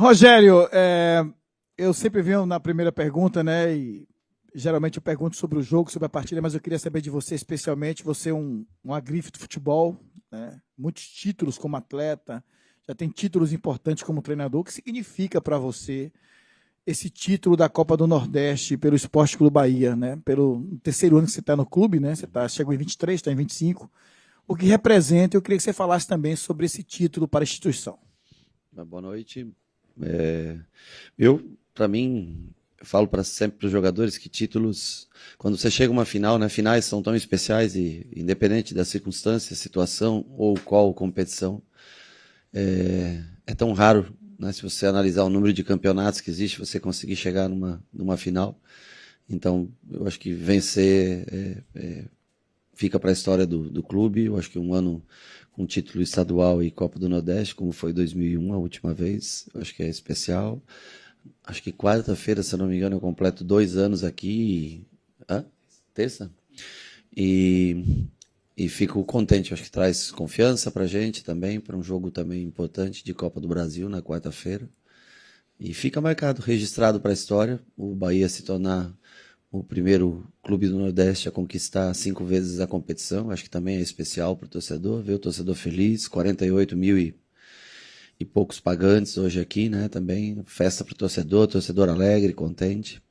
Rogério, eu sempre venho na primeira pergunta, né? E geralmente eu pergunto sobre o jogo, sobre a partida, mas eu queria saber de você especialmente. Você é um agrife do futebol, né? Muitos títulos como atleta, já tem títulos importantes como treinador. O que significa para você esse título da Copa do Nordeste pelo Esporte Clube Bahia, né? Pelo terceiro ano que você está no clube, né? Chegou em 23, está em 25. O que representa? Eu queria que você falasse também sobre esse título para a instituição. Boa noite. Para mim, eu falo sempre para os jogadores que títulos, quando você chega a uma final, né, finais são tão especiais e independente da circunstância, situação ou qual competição, é tão raro, né, se você analisar o número de campeonatos que existe, você conseguir chegar numa final. Então, eu acho que vencer fica para a história do clube. Eu acho que um ano com título estadual e Copa do Nordeste, como foi 2001 a última vez, eu acho que é especial. Acho que quarta-feira, se eu não me engano, eu completo 2 anos aqui. Terça? E fico contente. Acho que traz confiança pra gente também, para um jogo também importante de Copa do Brasil na quarta-feira. E fica marcado, registrado para a história, o Bahia se tornar o primeiro clube do Nordeste a conquistar 5 vezes a competição. Acho que também é especial para o torcedor, ver o torcedor feliz, 48 mil e poucos pagantes hoje aqui, né, também, festa para o torcedor alegre, contente,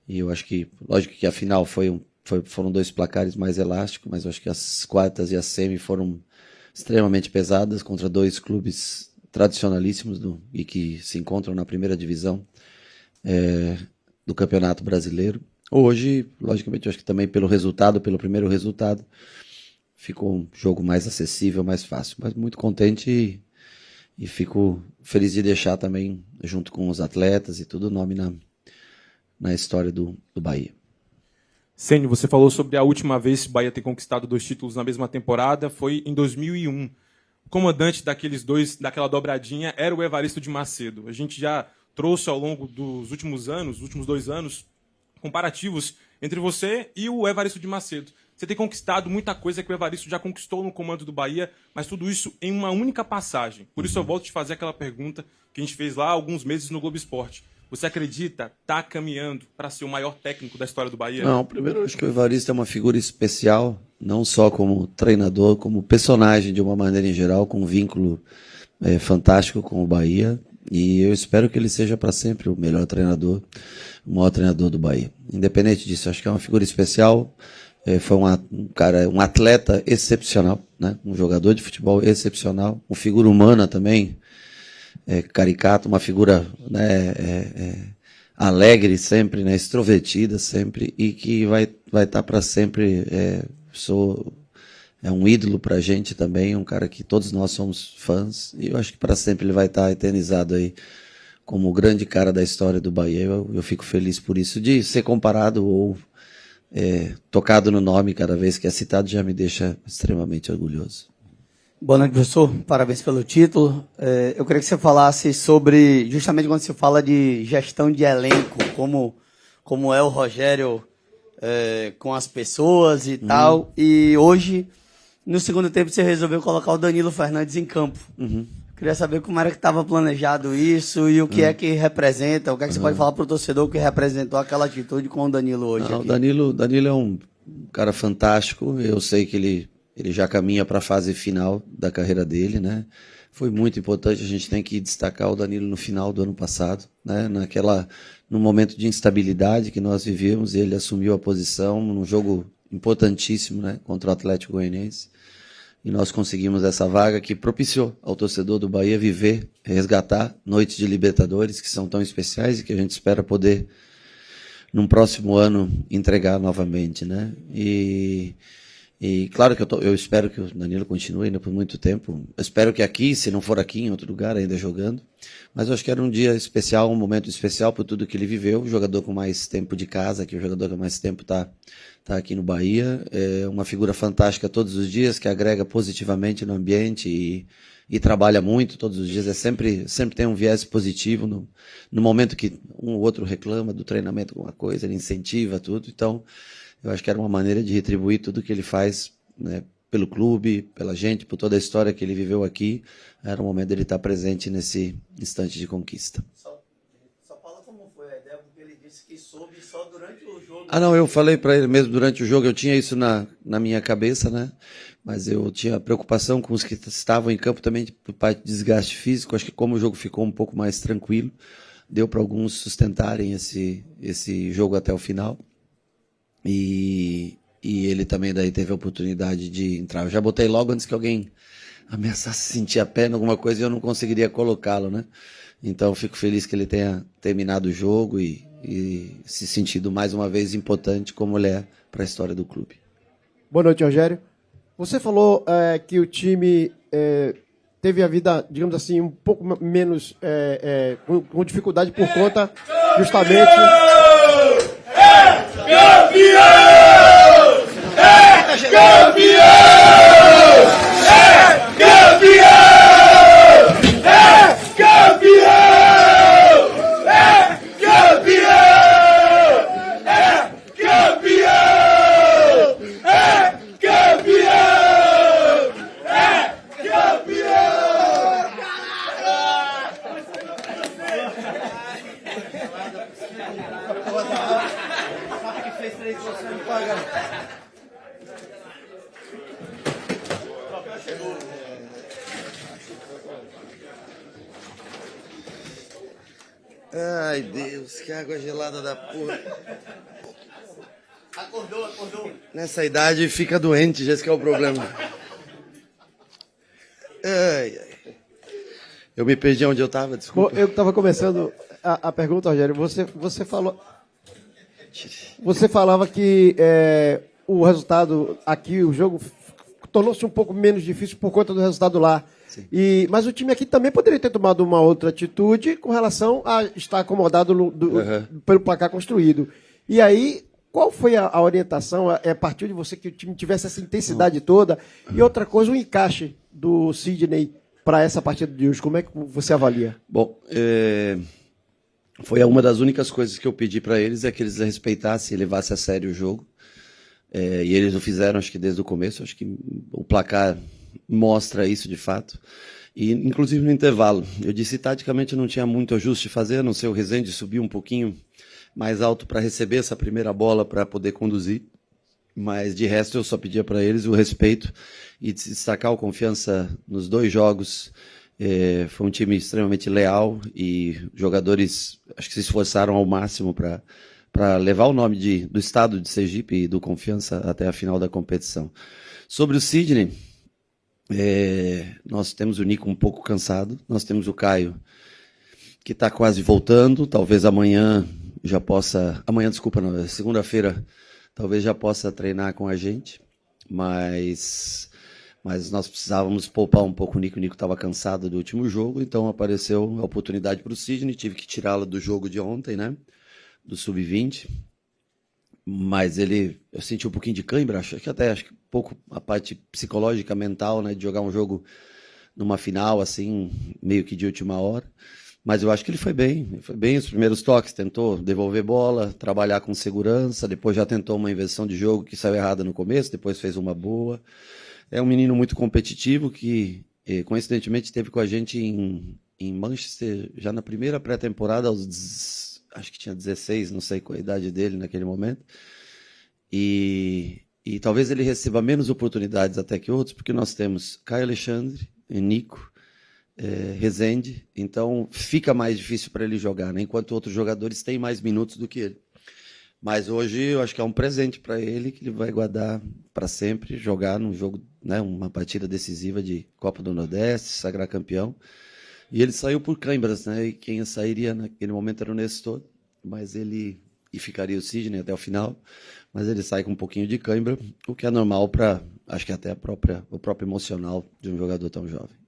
e eu acho que, lógico que a final foram 2 placares mais elásticos, mas eu acho que as quartas e a semi foram extremamente pesadas contra 2 clubes tradicionalíssimos e que se encontram na primeira divisão do Campeonato Brasileiro. Hoje, logicamente, eu acho que também pelo primeiro resultado, ficou um jogo mais acessível, mais fácil, mas muito contente e fico feliz de deixar também, junto com os atletas e tudo, o nome na história do Bahia. Cênio, você falou sobre a última vez que o Bahia ter conquistado 2 títulos na mesma temporada, foi em 2001. O comandante daquela dobradinha, era o Evaristo de Macedo. A gente já trouxe ao longo dos últimos 2 anos, comparativos entre você e o Evaristo de Macedo. Você tem conquistado muita coisa que o Evaristo já conquistou no comando do Bahia, mas tudo isso em uma única passagem. Por isso eu volto a te fazer aquela pergunta que a gente fez lá há alguns meses no Globo Esporte. Você acredita tá caminhando para ser o maior técnico da história do Bahia? Não, primeiro eu acho que o Evaristo é uma figura especial, não só como treinador, como personagem de uma maneira em geral, com um vínculo fantástico com o Bahia. E eu espero que ele seja para sempre o melhor treinador, o maior treinador do Bahia. Independente disso, acho que é uma figura especial. Foi um atleta excepcional, né? Um jogador de futebol excepcional, uma figura humana também, caricato, uma figura, né, alegre sempre, né, extrovertida sempre, e que vai estar para sempre. É um ídolo para a gente também, um cara que todos nós somos fãs, e eu acho que para sempre ele vai estar eternizado aí como o grande cara da história do Bahia. Eu fico feliz por isso, de ser comparado ou tocado no nome cada vez que é citado, já me deixa extremamente orgulhoso. Boa noite, professor. Parabéns pelo título. Eu queria que você falasse sobre, justamente quando se fala de gestão de elenco, como é o Rogério com as pessoas e tal. E hoje, no segundo tempo, você resolveu colocar o Danilo Fernandes em campo. Queria saber como era que estava planejado isso e o que é que representa, o que é que você pode falar para o torcedor que representou aquela atitude com o Danilo hoje. Não, o Danilo é um cara fantástico. Eu sei que ele já caminha para a fase final da carreira dele, né? Foi muito importante, a gente tem que destacar o Danilo no final do ano passado, né? No momento de instabilidade que nós vivíamos, ele assumiu a posição num jogo importantíssimo, né? Contra o Atlético Goianiense. E nós conseguimos essa vaga que propiciou ao torcedor do Bahia resgatar noites de Libertadores, que são tão especiais e que a gente espera poder, num próximo ano, entregar novamente, né? E claro que eu espero que o Danilo continue ainda por muito tempo. Eu espero que aqui, se não for aqui, em outro lugar, ainda jogando. Mas eu acho que era um dia especial, um momento especial por tudo que ele viveu. O jogador com mais tempo de casa, que o jogador com mais tempo tá aqui no Bahia. É uma figura fantástica todos os dias, que agrega positivamente no ambiente e trabalha muito todos os dias. Sempre tem um viés positivo no momento que um ou outro reclama do treinamento, alguma coisa, ele incentiva tudo. Então, eu acho que era uma maneira de retribuir tudo que ele faz, né, pelo clube, pela gente, por toda a história que ele viveu aqui. Era o momento dele estar presente nesse instante de conquista. Só fala como foi a ideia, porque ele disse que soube só durante o jogo. Ah, não, eu falei para ele mesmo durante o jogo, eu tinha isso na minha cabeça, né? Mas eu tinha preocupação com os que estavam em campo também por parte de desgaste físico. Acho que como o jogo ficou um pouco mais tranquilo, deu para alguns sustentarem esse jogo até o final. E ele também daí teve a oportunidade de entrar. Eu já botei logo antes que alguém ameaçasse sentir a perna, alguma coisa, e eu não conseguiria colocá-lo, né? Então, fico feliz que ele tenha terminado o jogo e se sentido mais uma vez importante como ele é para a história do clube. Boa noite, Rogério. Você falou que o time teve a vida, digamos assim, um pouco menos com dificuldade por conta justamente... Ai, Deus, que água gelada da porra. Acordou. Nessa idade fica doente, já esse que é o problema. Ai. Eu me perdi onde eu estava, desculpa. Eu estava começando a pergunta, Rogério. Você falou... Você falava que o resultado aqui, o jogo, tornou-se um pouco menos difícil por conta do resultado lá. Mas o time aqui também poderia ter tomado uma outra atitude com relação a estar acomodado pelo placar construído. E aí, qual foi a orientação? Partiu de você que o time tivesse essa intensidade toda? E outra coisa, o encaixe do Sidney para essa partida de hoje. Como é que você avalia? Bom, foi uma das únicas coisas que eu pedi para eles, é que eles respeitassem e levassem a sério o jogo. E eles o fizeram, acho que desde o começo. Acho que o placar mostra isso de fato. E inclusive no intervalo, eu disse taticamente não tinha muito ajuste a fazer, a não ser o Rezende subir um pouquinho mais alto para receber essa primeira bola para poder conduzir. Mas de resto eu só pedia para eles o respeito e destacar a confiança nos dois jogos. Foi um time extremamente leal e jogadores acho que se esforçaram ao máximo para levar o nome do estado de Sergipe e do Confiança até a final da competição. Sobre o Sidney, nós temos o Nico um pouco cansado, nós temos o Caio que está quase voltando, talvez amanhã já possa, segunda-feira talvez já possa treinar com a gente, mas nós precisávamos poupar um pouco o Nico estava cansado do último jogo, então apareceu a oportunidade para o Sidney, tive que tirá-lo do jogo de ontem, né, do Sub-20, mas eu senti um pouquinho de cãibra, acho que um pouco a parte psicológica, mental, né, de jogar um jogo numa final, assim, meio que de última hora. Mas eu acho que ele foi bem os primeiros toques, tentou devolver bola, trabalhar com segurança, depois já tentou uma inversão de jogo que saiu errada no começo, depois fez uma boa. É um menino muito competitivo que, coincidentemente, esteve com a gente em Manchester já na primeira pré-temporada, acho que tinha 16, não sei qual a idade dele naquele momento. E talvez ele receba menos oportunidades até que outros, porque nós temos Caio Alexandre, Nico, Rezende, então fica mais difícil para ele jogar, né? Enquanto outros jogadores têm mais minutos do que ele. Mas hoje eu acho que é um presente para ele que ele vai guardar para sempre, jogar num jogo, né, uma partida decisiva de Copa do Nordeste, sagrar campeão. E ele saiu por câimbras, né? E quem sairia naquele momento era o Nestor, mas e ficaria o Sidney até o final, mas ele sai com um pouquinho de cãibra, o que é normal para, acho que até o próprio emocional de um jogador tão jovem.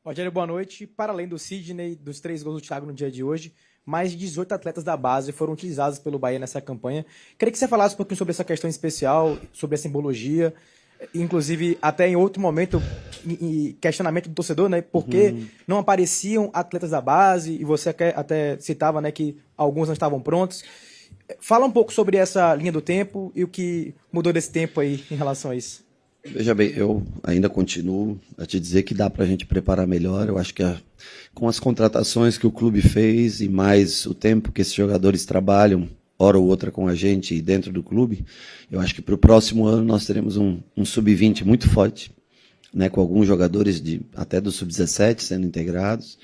Rogério, boa noite. Para além do Sidney, dos 3 gols do Thiago no dia de hoje, mais de 18 atletas da base foram utilizados pelo Bahia nessa campanha. Queria que você falasse um pouquinho sobre essa questão especial, sobre a simbologia, inclusive até em outro momento, questionamento do torcedor, né? Por que não apareciam atletas da base, e você até citava, né, que alguns não estavam prontos. Fala um pouco sobre essa linha do tempo e o que mudou desse tempo aí em relação a isso. Veja bem, eu ainda continuo a te dizer que dá para a gente preparar melhor. Eu acho que com as contratações que o clube fez e mais o tempo que esses jogadores trabalham, hora ou outra com a gente e dentro do clube, eu acho que para o próximo ano nós teremos um sub-20 muito forte, né, com alguns jogadores até do sub-17 sendo integrados.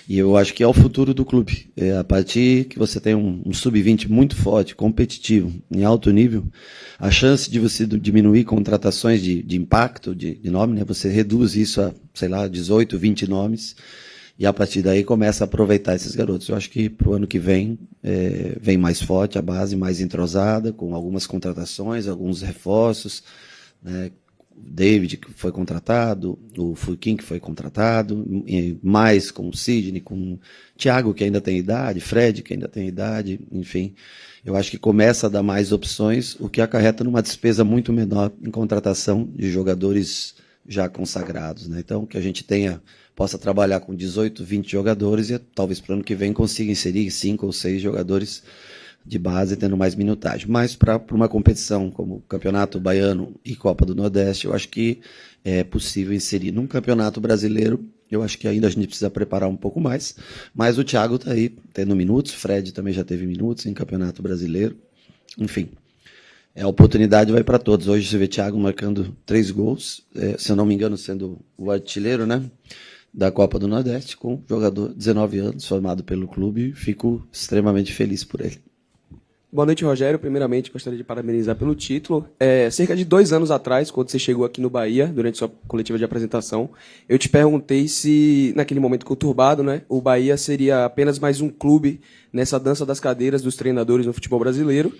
E eu acho que é o futuro do clube. A partir que você tem um sub-20 muito forte, competitivo, em alto nível, a chance de você diminuir contratações de impacto, de nome, né? Você reduz isso a, sei lá, 18, 20 nomes, e a partir daí começa a aproveitar esses garotos. Eu acho que para o ano que vem, vem mais forte a base, mais entrosada, com algumas contratações, alguns reforços, né? O David, que foi contratado, o Furquim, que foi contratado, mais com o Sidney, com o Thiago, que ainda tem idade, Fred, que ainda tem idade, enfim. Eu acho que começa a dar mais opções, o que acarreta numa despesa muito menor em contratação de jogadores já consagrados, né? Então, que a gente possa trabalhar com 18, 20 jogadores e talvez para o ano que vem consiga inserir 5 ou 6 jogadores de base, tendo mais minutagem. Mas para uma competição como o Campeonato Baiano e Copa do Nordeste, eu acho que é possível inserir. Num Campeonato Brasileiro, eu acho que ainda a gente precisa preparar um pouco mais, mas o Thiago está aí, tendo minutos, Fred também já teve minutos em Campeonato Brasileiro. Enfim, a oportunidade vai para todos. Hoje você vê Thiago marcando 3 gols, se eu não me engano, sendo o artilheiro, né, da Copa do Nordeste, com um jogador de 19 anos, formado pelo clube. Fico extremamente feliz por ele. Boa noite, Rogério. Primeiramente, gostaria de parabenizar pelo título. Cerca de 2 anos atrás, quando você chegou aqui no Bahia, durante sua coletiva de apresentação, eu te perguntei se, naquele momento conturbado, né, o Bahia seria apenas mais um clube nessa dança das cadeiras dos treinadores no futebol brasileiro,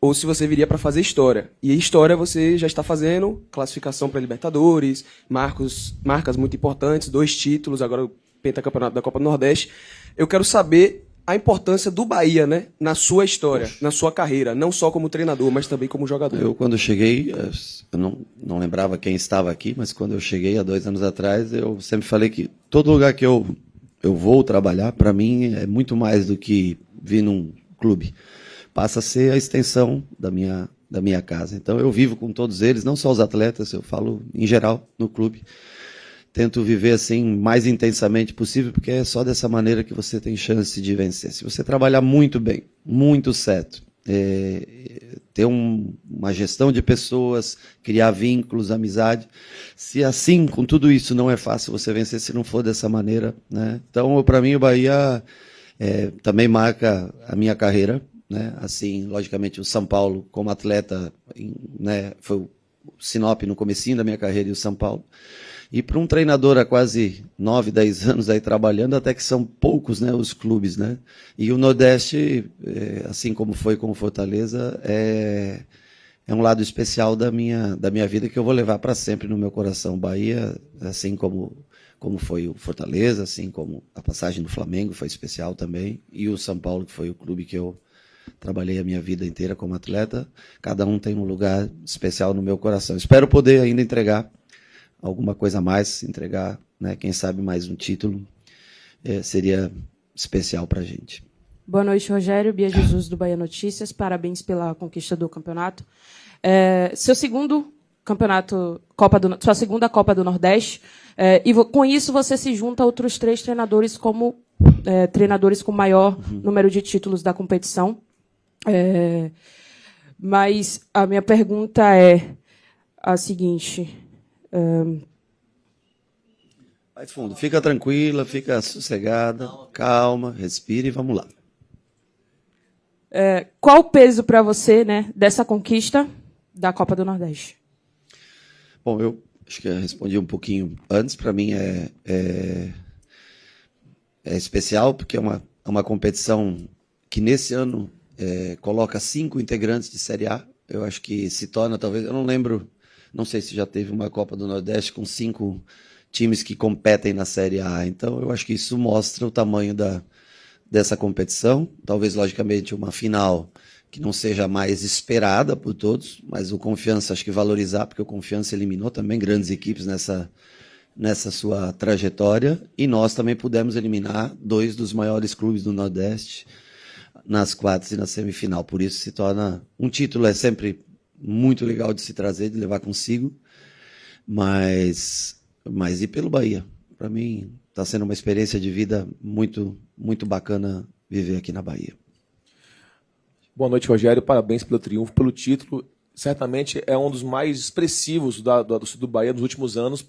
ou se você viria para fazer história. E história você já está fazendo, classificação para Libertadores, marcas muito importantes, 2 títulos, agora o pentacampeonato da Copa do Nordeste. Eu quero saber a importância do Bahia, né, na sua história, na sua carreira, não só como treinador, mas também como jogador. Eu, quando cheguei, eu não lembrava quem estava aqui, mas quando eu cheguei há 2 anos atrás, eu sempre falei que todo lugar que eu vou trabalhar, para mim, é muito mais do que vir num clube. Passa a ser a extensão da minha casa. Então eu vivo com todos eles, não só os atletas, eu falo em geral no clube. Tento viver assim mais intensamente possível, porque é só dessa maneira que você tem chance de vencer. Se você trabalhar muito bem, muito certo, ter uma gestão de pessoas, criar vínculos, amizade, se assim, com tudo isso, não é fácil você vencer se não for dessa maneira, né? Então, para mim, o Bahia também marca a minha carreira, né? Assim, logicamente, o São Paulo, como atleta, né, foi o Sinop no comecinho da minha carreira e o São Paulo. E para um treinador há quase 9, 10 anos aí trabalhando, até que são poucos, né, os clubes, né? E o Nordeste, assim como foi com o Fortaleza, é um lado especial da minha vida que eu vou levar para sempre no meu coração. Bahia, assim como foi o Fortaleza, assim como a passagem do Flamengo foi especial também, e o São Paulo, que foi o clube que eu trabalhei a minha vida inteira como atleta, cada um tem um lugar especial no meu coração. Espero poder ainda entregar alguma coisa a mais, entregar, né, quem sabe mais um título, seria especial para a gente. Boa noite, Rogério. Bia Jesus, do Bahia Notícias. Parabéns pela conquista do campeonato. Seu segundo campeonato, sua segunda Copa do Nordeste, e com isso você se junta a outros 3 treinadores como treinadores com maior número de títulos da competição. Mas a minha pergunta é a seguinte... Vai fundo, fica tranquila, fica sossegada, calma, respire e vamos lá. Qual o peso para você, né, dessa conquista da Copa do Nordeste? Bom, eu acho que eu respondi um pouquinho antes. Para mim é especial porque é uma competição que nesse ano coloca 5 integrantes de Série A. Eu acho que se torna, talvez, eu não lembro, não sei se já teve uma Copa do Nordeste com 5 times que competem na Série A. Então, eu acho que isso mostra o tamanho dessa competição. Talvez, logicamente, uma final que não seja mais esperada por todos, mas o Confiança acho que valorizar, porque o Confiança eliminou também grandes equipes nessa sua trajetória. E nós também pudemos eliminar 2 dos maiores clubes do Nordeste nas quartas e na semifinal. Por isso se torna um título, é sempre muito legal de se trazer, de levar consigo. mas ir pelo Bahia. Para mim, está sendo uma experiência de vida muito, muito bacana viver aqui na Bahia. Boa noite, Rogério. Parabéns pelo triunfo, pelo título. Certamente é um dos mais expressivos do Bahia nos últimos anos,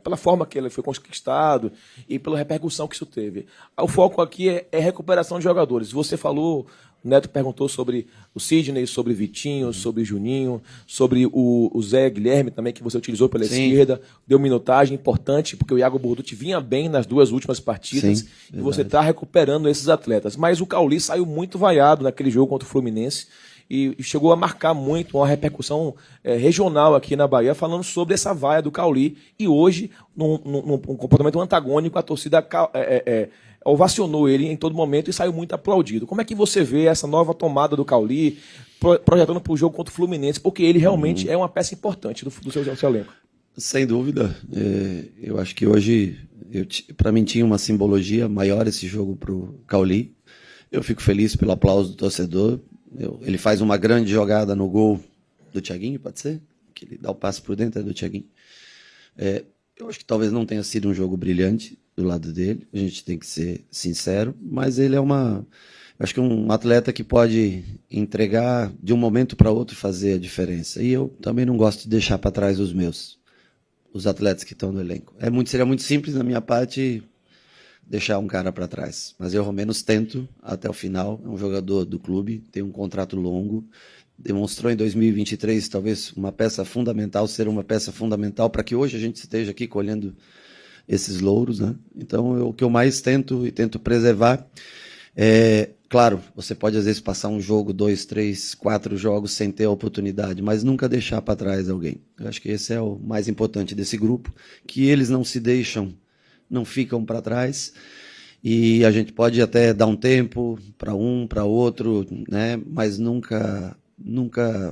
pela forma que ele foi conquistado e pela repercussão que isso teve. O foco aqui é recuperação de jogadores. Você falou, o Neto perguntou sobre o Sidney, sobre Vitinho, sobre Juninho, sobre o Zé Guilherme também, que você utilizou pela esquerda, deu minutagem importante, porque o Iago Borducci vinha bem nas 2 últimas partidas, e você está recuperando esses atletas. Mas o Cauli saiu muito vaiado naquele jogo contra o Fluminense, e chegou a marcar muito uma repercussão regional aqui na Bahia, falando sobre essa vaia do Cauli, e hoje, num comportamento antagônico, a torcida ovacionou ele em todo momento e saiu muito aplaudido. Como é que você vê essa nova tomada do Cauli, projetando para o jogo contra o Fluminense, porque ele realmente é uma peça importante do seu elenco? Sem dúvida. Eu acho que hoje, para mim, tinha uma simbologia maior esse jogo para o Cauli. Eu fico feliz pelo aplauso do torcedor. Ele faz uma grande jogada no gol do Thiaguinho, pode ser? Que ele dá o passe por dentro do Thiaguinho. Eu acho que talvez não tenha sido um jogo brilhante do lado dele, a gente tem que ser sincero, mas ele é eu acho que um atleta que pode entregar de um momento para outro e fazer a diferença. E eu também não gosto de deixar para trás os atletas que estão no elenco. Seria muito simples da minha parte deixar um cara para trás, mas eu ao menos tento até o final. É um jogador do clube, tem um contrato longo, demonstrou em 2023 talvez uma peça fundamental, ser uma peça fundamental para que hoje a gente esteja aqui colhendo esses louros, né? Então o que eu mais tento preservar claro, você pode às vezes passar um jogo, 2, 3, 4 jogos sem ter a oportunidade, mas nunca deixar para trás alguém. Eu acho que esse é o mais importante desse grupo, que eles não se deixam, não ficam para trás, e a gente pode até dar um tempo para um, para outro, né? Mas nunca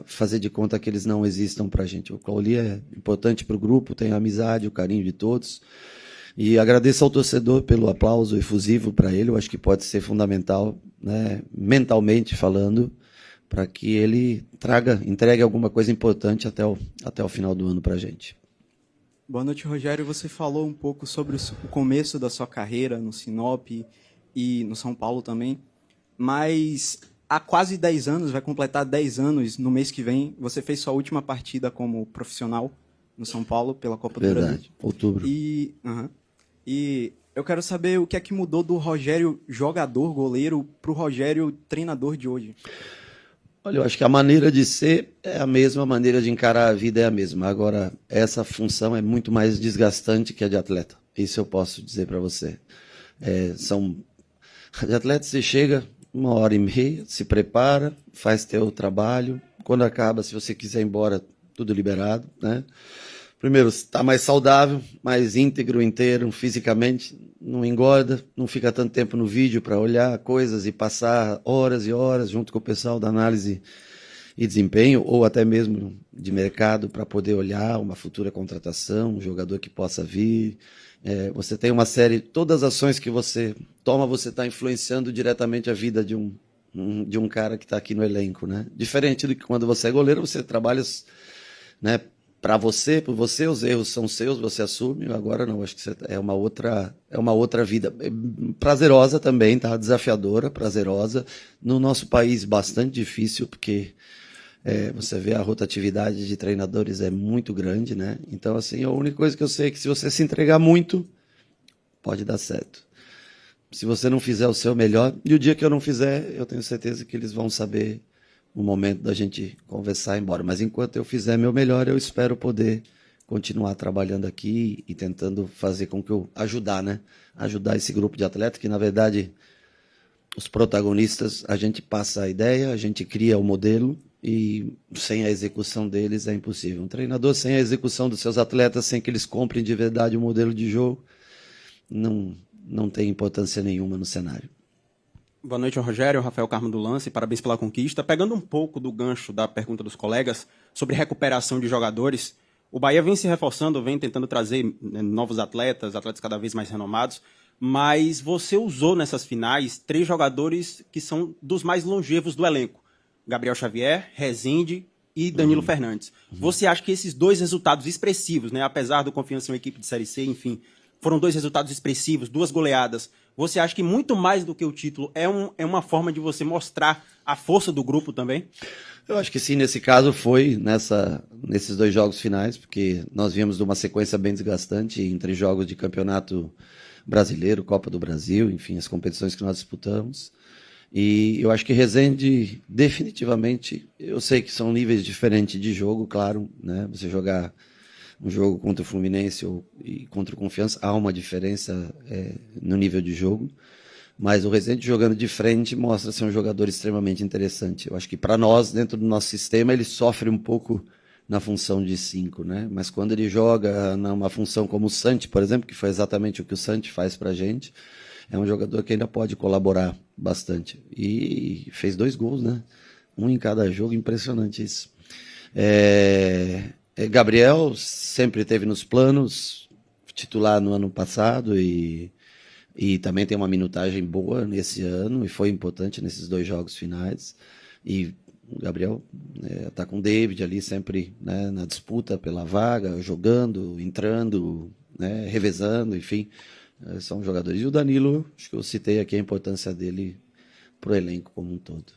fazer de conta que eles não existam para a gente. O Cauli é importante para o grupo, tem a amizade, o carinho de todos, e agradeço ao torcedor pelo aplauso efusivo para ele. Eu acho que pode ser fundamental, né, mentalmente falando, para que ele entregue alguma coisa importante até o final do ano para a gente. Boa noite, Rogério. Você falou um pouco sobre o começo da sua carreira no Sinop e no São Paulo também, mas há quase 10 anos, vai completar 10 anos no mês que vem, você fez sua última partida como profissional no São Paulo pela Copa do Brasil. Verdade, outubro. E eu quero saber o que é que mudou do Rogério jogador, goleiro, para o Rogério treinador de hoje. Olha, eu acho que a maneira de ser é a mesma, a maneira de encarar a vida é a mesma. Agora, essa função é muito mais desgastante que a de atleta. Isso eu posso dizer para você. De atleta você chega 1h30, se prepara, faz teu trabalho. Quando acaba, se você quiser ir embora, tudo liberado, né? Primeiro, está mais saudável, mais íntegro, inteiro, fisicamente, não engorda, não fica tanto tempo no vídeo para olhar coisas e passar horas e horas junto com o pessoal da análise e desempenho, ou até mesmo de mercado para poder olhar uma futura contratação, um jogador que possa vir. Você tem uma série, todas as ações que você toma, você está influenciando diretamente a vida de um cara que está aqui no elenco, né? Diferente do que quando você é goleiro, você trabalha, né, para você, por você, os erros são seus, você assume. Agora não, acho que é uma outra vida. Prazerosa também, tá? Desafiadora, prazerosa. No nosso país, bastante difícil, porque você vê a rotatividade de treinadores é muito grande, né? Então, assim, a única coisa que eu sei é que se você se entregar muito, pode dar certo. Se você não fizer o seu melhor, e o dia que eu não fizer, eu tenho certeza que eles vão saber o momento da gente conversar e ir embora. Mas enquanto eu fizer meu melhor, eu espero poder continuar trabalhando aqui e tentando fazer com que eu ajudar, né? Ajudar esse grupo de atletas, que na verdade os protagonistas, a gente passa a ideia, a gente cria o modelo e sem a execução deles é impossível. Um treinador sem a execução dos seus atletas, sem que eles comprem de verdade o modelo de jogo, não tem importância nenhuma no cenário. Boa noite, Rogério. Rafael Carmo do Lance, parabéns pela conquista. Pegando um pouco do gancho da pergunta dos colegas sobre recuperação de jogadores, o Bahia vem se reforçando, vem tentando trazer novos atletas cada vez mais renomados, mas você usou nessas finais 3 jogadores que são dos mais longevos do elenco. Gabriel Xavier, Rezende e Danilo Fernandes. Você acha que esses dois resultados expressivos, né, apesar do Confiança ser uma equipe de Série C, enfim, foram dois resultados expressivos, 2 goleadas, você acha que muito mais do que o título é uma forma de você mostrar a força do grupo também? Eu acho que sim, nesse caso foi nesses 2 jogos finais, porque nós viemos de uma sequência bem desgastante entre jogos de campeonato brasileiro, Copa do Brasil, enfim, as competições que nós disputamos. E eu acho que Resende, definitivamente, eu sei que são níveis diferentes de jogo, claro, né? Você jogar um jogo contra o Fluminense e contra o Confiança, há uma diferença no nível de jogo. Mas o Resende jogando de frente mostra ser um jogador extremamente interessante. Eu acho que para nós, dentro do nosso sistema, ele sofre um pouco na função de 5, né? Mas quando ele joga numa função como o Santi, por exemplo, que foi exatamente o que o Santi faz pra gente, é um jogador que ainda pode colaborar bastante. E fez 2 gols, né? 1 em cada jogo, impressionante isso. Gabriel sempre teve nos planos, titular no ano passado e também tem uma minutagem boa nesse ano e foi importante nesses 2 jogos finais. E o Gabriel está com o David ali sempre, né, na disputa pela vaga, jogando, entrando, né, revezando, enfim, são jogadores. E o Danilo, acho que eu citei aqui a importância dele para o elenco como um todo.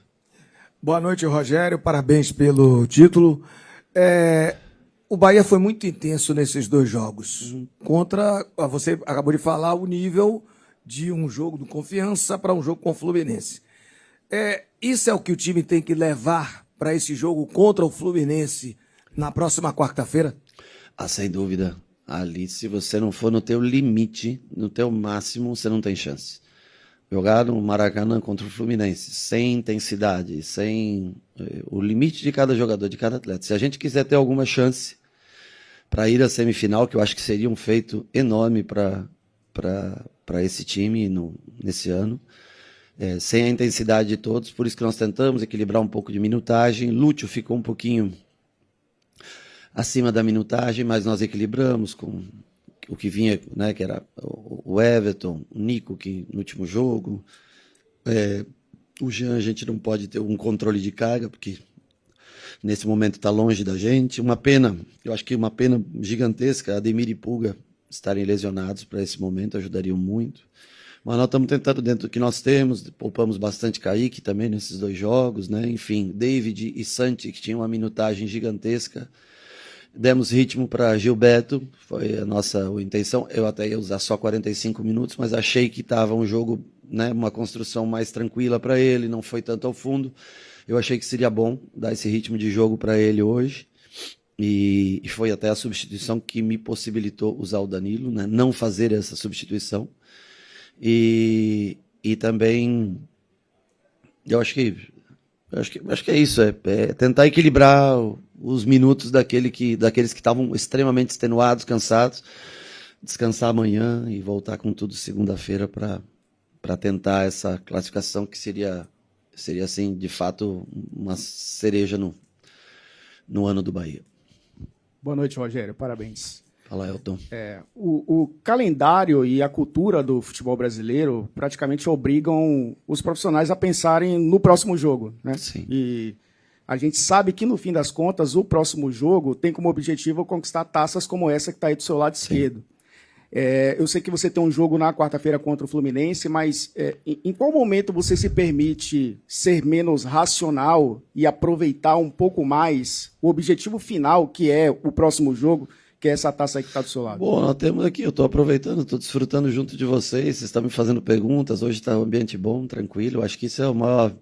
Boa noite, Rogério, parabéns pelo título. O Bahia foi muito intenso nesses 2 jogos. Contra, você acabou de falar, o nível de um jogo do Confiança para um jogo com o Fluminense. Isso é o que o time tem que levar para esse jogo contra o Fluminense na próxima quarta-feira? Sem dúvida. Ali, se você não for no teu limite, no teu máximo, você não tem chance. Jogar no Maracanã contra o Fluminense, sem intensidade, sem o limite de cada jogador, de cada atleta. Se a gente quiser ter alguma chance para ir à semifinal, que eu acho que seria um feito enorme para esse time nesse ano, sem a intensidade de todos, por isso que nós tentamos equilibrar um pouco de minutagem. Lúcio ficou um pouquinho acima da minutagem, mas nós equilibramos com o que vinha, né, que era o Everton, o Nico, que no último jogo, o Jean, a gente não pode ter um controle de carga, porque nesse momento está longe da gente. Uma pena, eu acho que uma pena gigantesca, Ademir e Pulga estarem lesionados para esse momento, ajudariam muito. Mas nós estamos tentando dentro do que nós temos, poupamos bastante Kaique também nesses 2 jogos, né? Enfim, David e Santi, que tinham uma minutagem gigantesca. Demos ritmo para Gilberto, foi a nossa intenção. Eu até ia usar só 45 minutos, mas achei que estava um jogo, né, uma construção mais tranquila para ele, não foi tanto ao fundo. Eu achei que seria bom dar esse ritmo de jogo para ele hoje. E foi até a substituição que me possibilitou usar o Danilo, né, não fazer essa substituição. E também, eu acho que é isso, tentar equilibrar os minutos daqueles que estavam extremamente extenuados, cansados, descansar amanhã e voltar com tudo segunda-feira para tentar essa classificação que seria assim, de fato, uma cereja no ano do Bahia. Boa noite, Rogério, parabéns. Fala, Elton. O calendário e a cultura do futebol brasileiro praticamente obrigam os profissionais a pensarem no próximo jogo, né? Sim. E a gente sabe que, no fim das contas, o próximo jogo tem como objetivo conquistar taças como essa que está aí do seu lado esquerdo. Eu sei que você tem um jogo na quarta-feira contra o Fluminense, mas em qual momento você se permite ser menos racional e aproveitar um pouco mais o objetivo final, que é o próximo jogo, que é essa taça aí que está do seu lado? Bom, nós temos aqui, eu estou aproveitando, estou desfrutando junto de vocês estão me fazendo perguntas, hoje está um ambiente bom, tranquilo, acho que isso é o maior,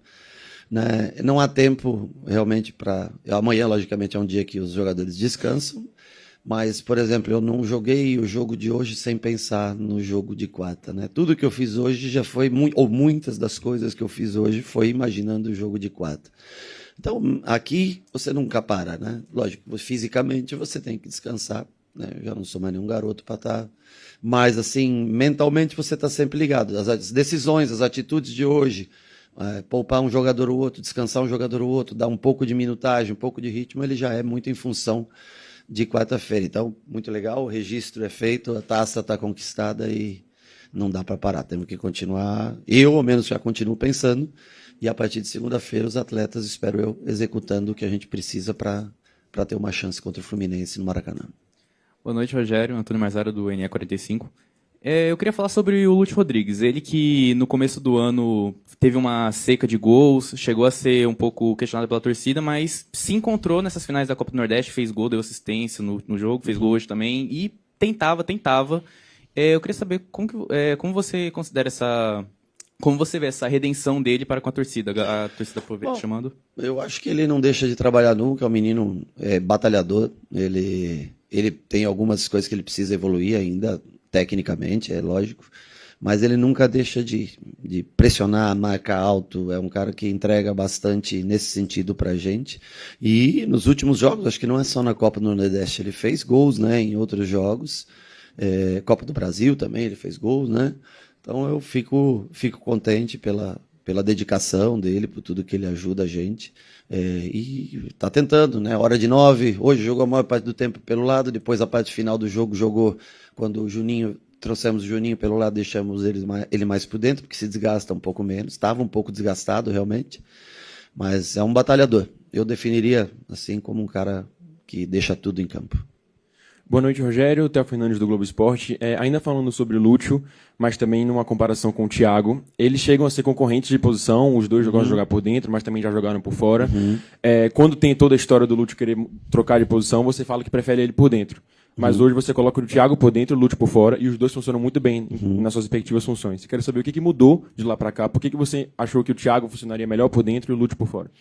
né? Não há tempo realmente para... Amanhã, logicamente, é um dia que os jogadores descansam, mas, por exemplo, eu não joguei o jogo de hoje sem pensar no jogo de quarta, né? Tudo que eu fiz hoje já foi, ou muitas das coisas que eu fiz hoje foi imaginando o jogo de quarta. Então, aqui você nunca para, né? Lógico, fisicamente você tem que descansar, né? Eu já não sou mais nenhum garoto para estar... Mas, assim, mentalmente você está sempre ligado. As decisões, as atitudes de hoje, poupar um jogador ou outro, descansar um jogador ou outro, dar um pouco de minutagem, um pouco de ritmo, ele já é muito em função de quarta-feira. Então, muito legal, o registro é feito, a taça está conquistada e não dá para parar, temos que continuar, eu ao menos já continuo pensando, e a partir de segunda-feira os atletas, espero eu, executando o que a gente precisa para ter uma chance contra o Fluminense no Maracanã. Boa noite, Rogério. Antônio Mazzara, do NE45. Eu queria falar sobre o Lúcio Rodrigues. Ele que, no começo do ano, teve uma seca de gols, chegou a ser um pouco questionado pela torcida, mas se encontrou nessas finais da Copa do Nordeste, fez gol, deu assistência no jogo, fez gol hoje também, e tentava. Eu queria saber como você considera como você vê essa redenção dele para com a torcida aproveita chamando? Eu acho que ele não deixa de trabalhar nunca, é um menino batalhador, ele tem algumas coisas que ele precisa evoluir ainda, tecnicamente, é lógico, mas ele nunca deixa de pressionar, marcar alto, é um cara que entrega bastante nesse sentido pra gente, e nos últimos jogos, acho que não é só na Copa do Nordeste, ele fez gols, né, em outros jogos, Copa do Brasil também, ele fez gols, né, então eu fico contente pela dedicação dele, por tudo que ele ajuda a gente, e está tentando, né? Hora de 9, hoje jogou a maior parte do tempo pelo lado, depois a parte final do jogo jogou quando o Juninho, trouxemos o Juninho pelo lado, deixamos ele mais por dentro, porque se desgasta um pouco menos, estava um pouco desgastado realmente, mas é um batalhador, eu definiria assim como um cara que deixa tudo em campo. Boa noite, Rogério. Theo Fernandes, do Globo Esporte. Ainda falando sobre o Lúcio, mas também numa comparação com o Thiago, eles chegam a ser concorrentes de posição, os dois gostam de jogar por dentro, mas também já jogaram por fora. Quando tem toda a história do Lúcio querer trocar de posição, você fala que prefere ele por dentro. Mas hoje você coloca o Thiago por dentro e o Lúcio por fora, e os dois funcionam muito bem nas suas respectivas funções. Eu quero saber o que mudou de lá para cá, por que você achou que o Thiago funcionaria melhor por dentro e o Lúcio por fora?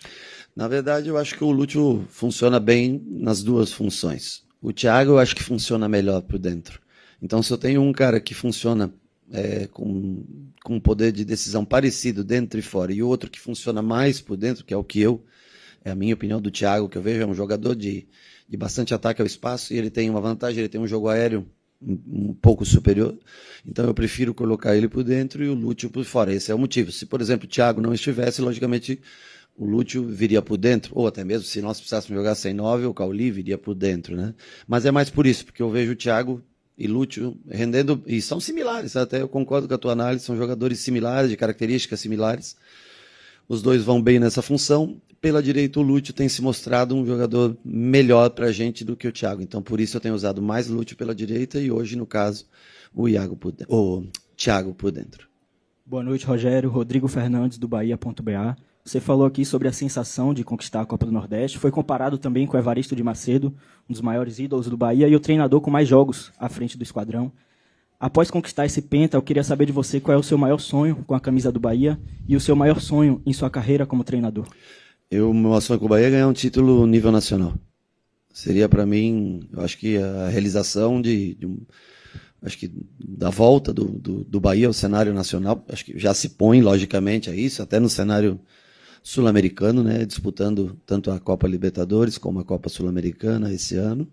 Na verdade, eu acho que o Lúcio funciona bem nas duas funções. O Thiago eu acho que funciona melhor por dentro. Então, se eu tenho um cara que funciona com um poder de decisão parecido dentro e fora, e outro que funciona mais por dentro, que é o que é a minha opinião do Thiago, que eu vejo, é um jogador de bastante ataque ao espaço, e ele tem uma vantagem, ele tem um jogo aéreo um pouco superior. Então, eu prefiro colocar ele por dentro e o Lúcio por fora. Esse é o motivo. Se, por exemplo, o Thiago não estivesse, logicamente o Lúcio viria por dentro, ou até mesmo se nós precisássemos jogar sem 9, o Cauli viria por dentro, né? Mas é mais por isso, porque eu vejo o Thiago e Lúcio rendendo, e são similares, até eu concordo com a tua análise, são jogadores similares, de características similares. Os dois vão bem nessa função. Pela direita, o Lúcio tem se mostrado um jogador melhor pra gente do que o Thiago. Então, por isso eu tenho usado mais Lúcio pela direita e hoje, no caso, o Thiago por dentro. Boa noite, Rogério. Rodrigo Fernandes, do Bahia.ba. Você falou aqui sobre a sensação de conquistar a Copa do Nordeste. Foi comparado também com o Evaristo de Macedo, um dos maiores ídolos do Bahia e o treinador com mais jogos à frente do esquadrão. Após conquistar esse penta, eu queria saber de você qual é o seu maior sonho com a camisa do Bahia e o seu maior sonho em sua carreira como treinador. O meu sonho com o Bahia é ganhar um título nível nacional. Seria para mim, eu acho que a realização acho que da volta do Bahia ao cenário nacional, acho que já se põe logicamente a isso, até no cenário sul-americano, né, disputando tanto a Copa Libertadores como a Copa Sul-Americana esse ano.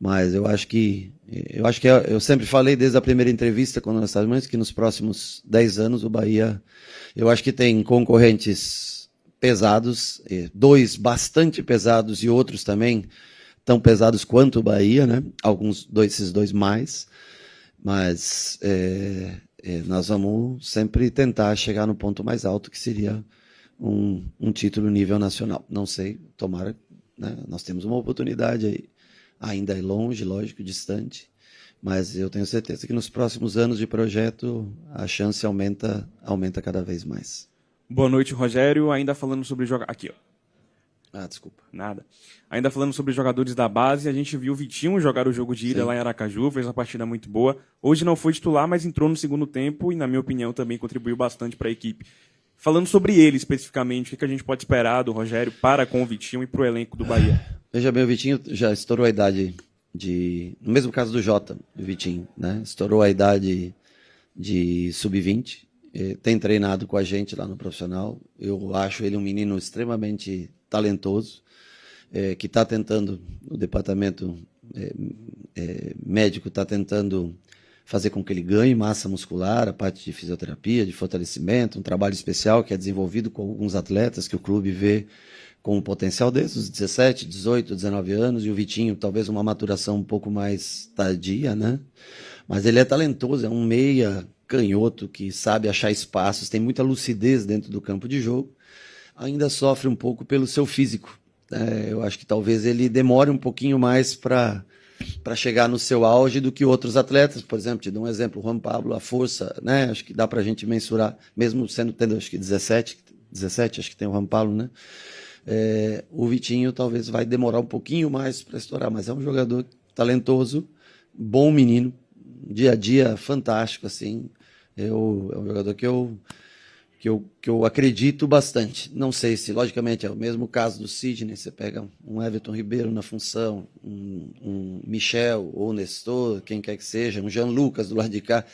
Mas eu sempre falei desde a primeira entrevista quando nós estávamos que nos próximos 10 anos o Bahia, eu acho que tem concorrentes pesados, dois bastante pesados e outros também tão pesados quanto o Bahia, né? Esses dois mais, mas nós vamos sempre tentar chegar no ponto mais alto, que seria um título nível nacional. Não sei, tomara, né? Nós temos uma oportunidade aí, ainda é longe, lógico, distante, mas eu tenho certeza que nos próximos anos de projeto a chance aumenta cada vez mais. Boa noite, Rogério. Ainda falando sobre aqui, ó. Desculpa. Nada. Ainda falando sobre jogadores da base, a gente viu o Vitinho jogar o jogo de ida lá em Aracaju, fez uma partida muito boa. Hoje não foi titular, mas entrou no segundo tempo e, na minha opinião, também contribuiu bastante para a equipe. Falando sobre ele especificamente, o que a gente pode esperar do Rogério para com o Vitinho e para o elenco do Bahia? Veja bem, o Vitinho já estourou a idade no mesmo caso do Jota, o Vitinho, né? Estourou a idade de sub-20, tem treinado com a gente lá no profissional. Eu acho ele um menino extremamente talentoso, que está tentando, o departamento médico está tentando fazer com que ele ganhe massa muscular, a parte de fisioterapia, de fortalecimento, um trabalho especial que é desenvolvido com alguns atletas que o clube vê com o potencial desde os 17, 18, 19 anos, e o Vitinho talvez uma maturação um pouco mais tardia, né? Mas ele é talentoso, é um meia canhoto que sabe achar espaços, tem muita lucidez dentro do campo de jogo. Ainda sofre um pouco pelo seu físico. Eu acho que talvez ele demore um pouquinho mais para chegar no seu auge do que outros atletas. Por exemplo, te dou um exemplo, o Juan Pablo, a força, né? Acho que dá para a gente mensurar, mesmo tendo acho que 17, acho que tem o Juan Pablo, né? O Vitinho talvez vai demorar um pouquinho mais para estourar, mas é um jogador talentoso, bom menino, dia a dia fantástico, assim. É um jogador que eu acredito bastante. Não sei se, logicamente, é o mesmo caso do Sidney, você pega um Everton Ribeiro na função, um Michel ou Nestor, quem quer que seja, um Jean Lucas do lado de cá.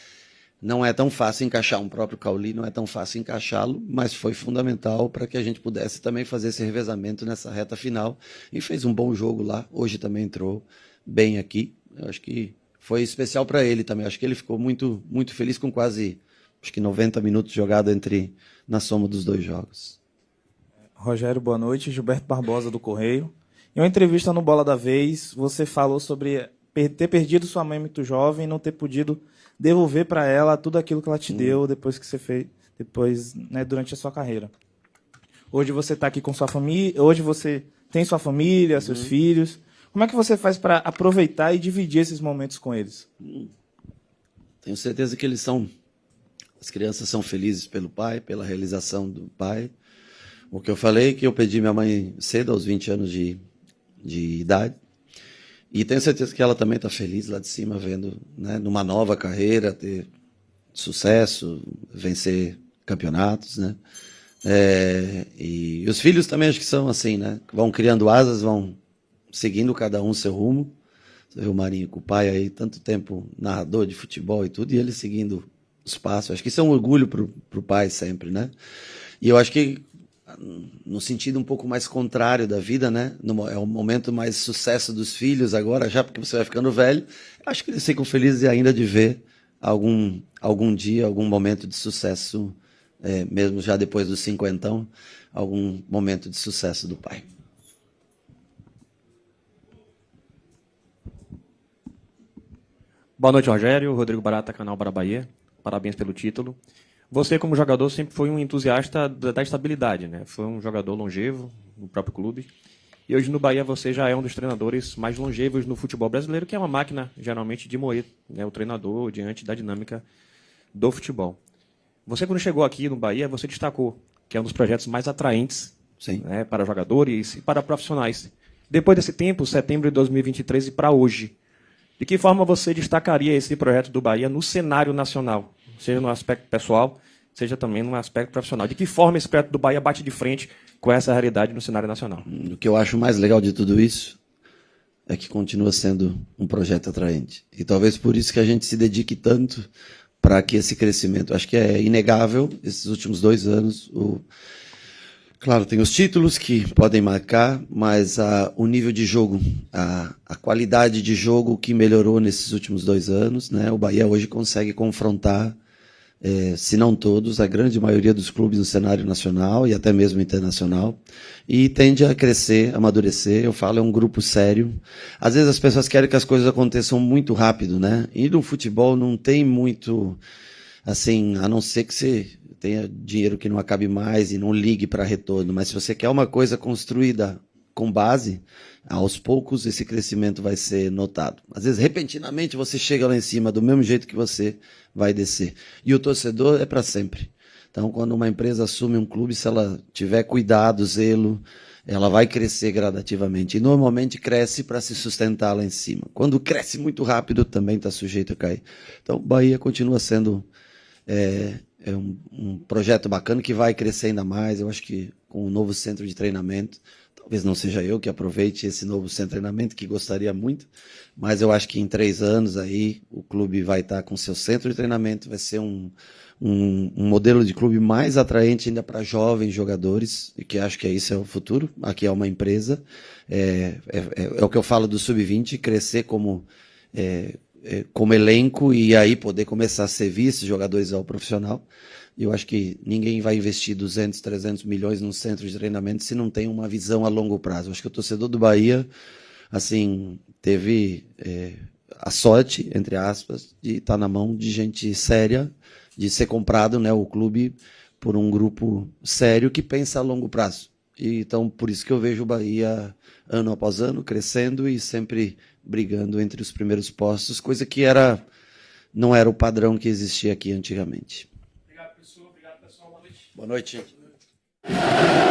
Não é tão fácil encaixar um próprio Cauli, não é tão fácil encaixá-lo, mas foi fundamental para que a gente pudesse também fazer esse revezamento nessa reta final. E fez um bom jogo lá, hoje também entrou bem aqui. Eu acho que foi especial para ele também. Acho que ele ficou muito, muito feliz com quase, acho que 90 minutos jogado na soma dos dois jogos. Rogério, boa noite. Gilberto Barbosa, do Correio. Em uma entrevista no Bola da Vez, você falou sobre ter perdido sua mãe muito jovem e não ter podido devolver para ela tudo aquilo que ela te deu depois que você fez, durante a sua carreira. Hoje você está aqui com sua família, hoje você tem sua família, seus filhos. Como é que você faz para aproveitar e dividir esses momentos com eles? Tenho certeza que as crianças são felizes pelo pai, pela realização do pai. O que eu falei, que eu perdi minha mãe cedo, aos 20 anos de idade. E tenho certeza que ela também está feliz lá de cima, vendo, né, numa nova carreira, ter sucesso, vencer campeonatos, né? E os filhos também acho que são assim, né? Vão criando asas, vão seguindo cada um seu rumo. Você vê o Marinho com o pai aí, tanto tempo narrador de futebol e tudo, e ele seguindo os passos. Acho que isso é um orgulho pro pai sempre, né? E eu acho que no sentido um pouco mais contrário da vida, né? É o momento mais sucesso dos filhos agora, já porque você vai ficando velho. Acho que eles ficam felizes ainda de ver algum dia, algum momento de sucesso, mesmo já depois dos 50, algum momento de sucesso do pai. Boa noite, Rogério. Rodrigo Barata, canal Para Bahia. Parabéns pelo título. Você, como jogador, sempre foi um entusiasta da estabilidade, né? Foi um jogador longevo no próprio clube. E hoje no Bahia você já é um dos treinadores mais longevos no futebol brasileiro, que é uma máquina, geralmente, de moer, né, o treinador diante da dinâmica do futebol. Você, quando chegou aqui no Bahia, você destacou que é um dos projetos mais atraentes, né, para jogadores e para profissionais. Depois desse tempo, setembro de 2023 e para hoje, de que forma você destacaria esse projeto do Bahia no cenário nacional? Seja no aspecto pessoal, seja também no aspecto profissional. De que forma esse projeto do Bahia bate de frente com essa realidade no cenário nacional? O que eu acho mais legal de tudo isso é que continua sendo um projeto atraente. E talvez por isso que a gente se dedique tanto para que esse crescimento... Acho que é inegável, esses últimos 2 anos... Claro, tem os títulos que podem marcar, mas o nível de jogo, a qualidade de jogo que melhorou nesses últimos 2 anos, né? O Bahia hoje consegue confrontar, se não todos, a grande maioria dos clubes no cenário nacional e até mesmo internacional, e tende a crescer, amadurecer. Eu falo, é um grupo sério. Às vezes as pessoas querem que as coisas aconteçam muito rápido, né? E no futebol não tem muito, assim, a não ser que você tenha dinheiro que não acabe mais e não ligue para retorno, mas se você quer uma coisa construída com base, aos poucos esse crescimento vai ser notado. Às vezes, repentinamente, você chega lá em cima do mesmo jeito que você vai descer. E o torcedor é para sempre. Então, quando uma empresa assume um clube, se ela tiver cuidado, zelo, ela vai crescer gradativamente. E normalmente cresce para se sustentar lá em cima. Quando cresce muito rápido, também está sujeito a cair. Então, Bahia continua sendo... um projeto bacana que vai crescer ainda mais. Eu acho que com o novo centro de treinamento, talvez não seja eu que aproveite esse novo centro de treinamento, que gostaria muito, mas eu acho que em 3 anos aí o clube vai estar com seu centro de treinamento, vai ser um modelo de clube mais atraente ainda para jovens jogadores, e que acho que isso é o futuro. Aqui é uma empresa, é o que eu falo do Sub-20, crescer como elenco e aí poder começar a ser visto jogadores ao profissional. Eu acho que ninguém vai investir 200, 300 milhões num centro de treinamento se não tem uma visão a longo prazo. Eu acho que o torcedor do Bahia, assim, teve a sorte, entre aspas, de estar na mão de gente séria, de ser comprado, né, o clube por um grupo sério que pensa a longo prazo. E, então, por isso que eu vejo o Bahia ano após ano crescendo e sempre brigando entre os primeiros postos, coisa que não era o padrão que existia aqui antigamente. Obrigado, professor. Obrigado, pessoal. Boa noite. Boa noite.